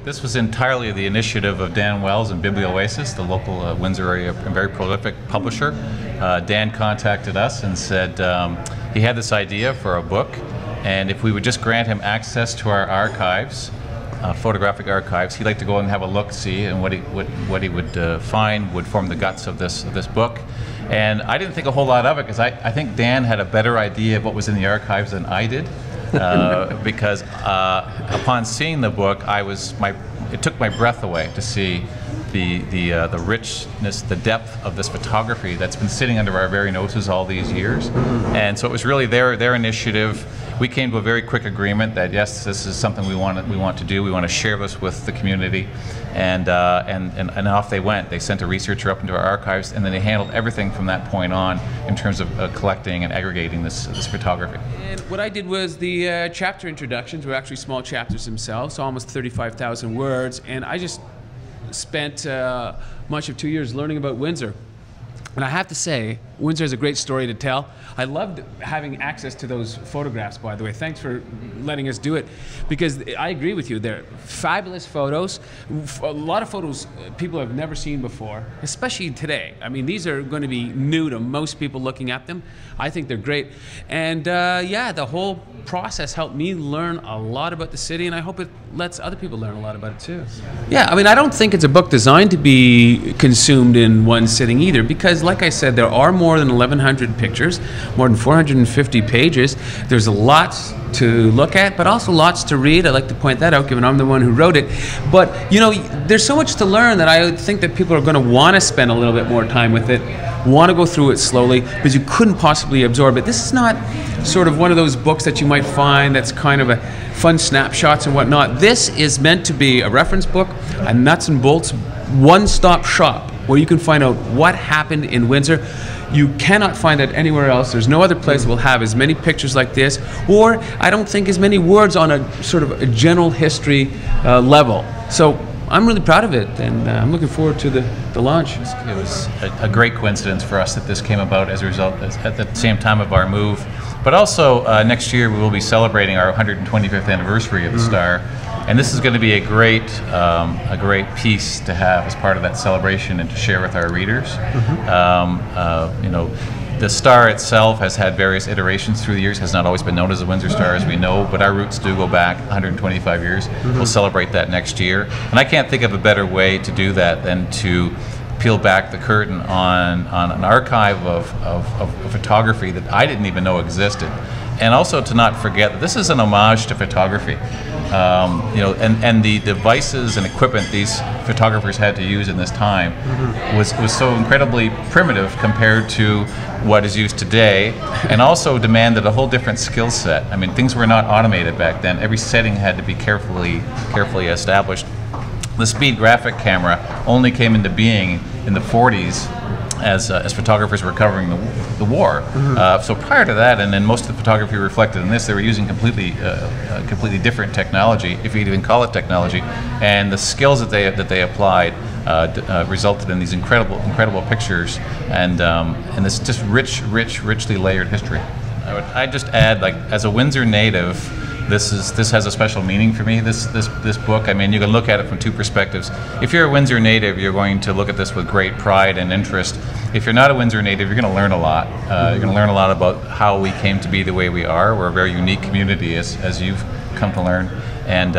This was entirely the initiative of Dan Wells and Biblioasis, the local Windsor area and very prolific publisher. Dan contacted us and said he had this idea for a book, and if we would just grant him access to our archives, photographic archives, he'd like to go and have a look-see, and what he would find would form the guts of this book. And I didn't think a whole lot of it because I think Dan had a better idea of what was in the archives than I did. Because upon seeing the book, it took my breath away to see the richness, the depth of this photography that's been sitting under our very noses all these years. And so it was really their initiative. We came to a very quick agreement that yes, this is something we want to do. We want to share this with the community, and off they went. They sent a researcher up into our archives, and then they handled everything from that point on in terms of collecting and aggregating this photography. And what I did was the chapter introductions were actually small chapters themselves, so almost 35,000 words, and I just spent much of 2 years learning about Windsor. And I have to say, Windsor has a great story to tell. I loved having access to those photographs, by the way. Thanks for letting us do it, because I agree with you. They're fabulous photos. A lot of photos people have never seen before, especially today. I mean, these are going to be new to most people looking at them. I think they're great. And yeah, the whole process helped me learn a lot about the city, and I hope it lets other people learn a lot about it too. Yeah, I mean, I don't think it's a book designed to be consumed in one sitting either, because like I said, there are more than 1,100 pictures, more than 450 pages. There's lots to look at, but also lots to read. I like to point that out, given I'm the one who wrote it. But, you know, there's so much to learn that I think that people are going to want to spend a little bit more time with it, want to go through it slowly, because you couldn't possibly absorb it. This is not sort of one of those books that you might find that's kind of a fun snapshots and whatnot. This is meant to be a reference book, a nuts and bolts, one-stop shop where you can find out what happened in Windsor. You cannot find it anywhere else. There's no other place that will have as many pictures like this, or I don't think as many words on a sort of a general history level. So I'm really proud of it, and I'm looking forward to the launch. It was a great coincidence for us that this came about as a result, at the same time of our move. But also, next year we will be celebrating our 125th anniversary of the Star, and this is going to be a great piece to have as part of that celebration and to share with our readers. You know, the Star itself has had various iterations through the years, has not always been known as the Windsor Star, as we know, but our roots do go back 125 years. We'll celebrate that next year. And I can't think of a better way to do that than to peel back the curtain on an archive of photography that I didn't even know existed. And also to not forget that this is an homage to photography. You know, and the devices and equipment these photographers had to use in this time was so incredibly primitive compared to what is used today, and also demanded a whole different skill set. I mean, things were not automated back then. Every setting had to be carefully established. The speed graphic camera only came into being in the 40s as photographers were covering the war. So prior to that, and then most of the photography reflected in this, they were using completely different technology, if you even call it technology, and the skills that they applied resulted in these incredible pictures and this just richly layered history. I'd just add, like, as a Windsor native, this has a special meaning for me, this book. I mean, you can look at it from two perspectives. If you're a Windsor native, you're going to look at this with great pride and interest. If you're not a Windsor native, you're going to learn a lot. You're going to learn a lot about how we came to be the way we are. We're a very unique community, as you've come to learn. And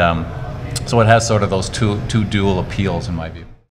so it has sort of those two dual appeals, in my view.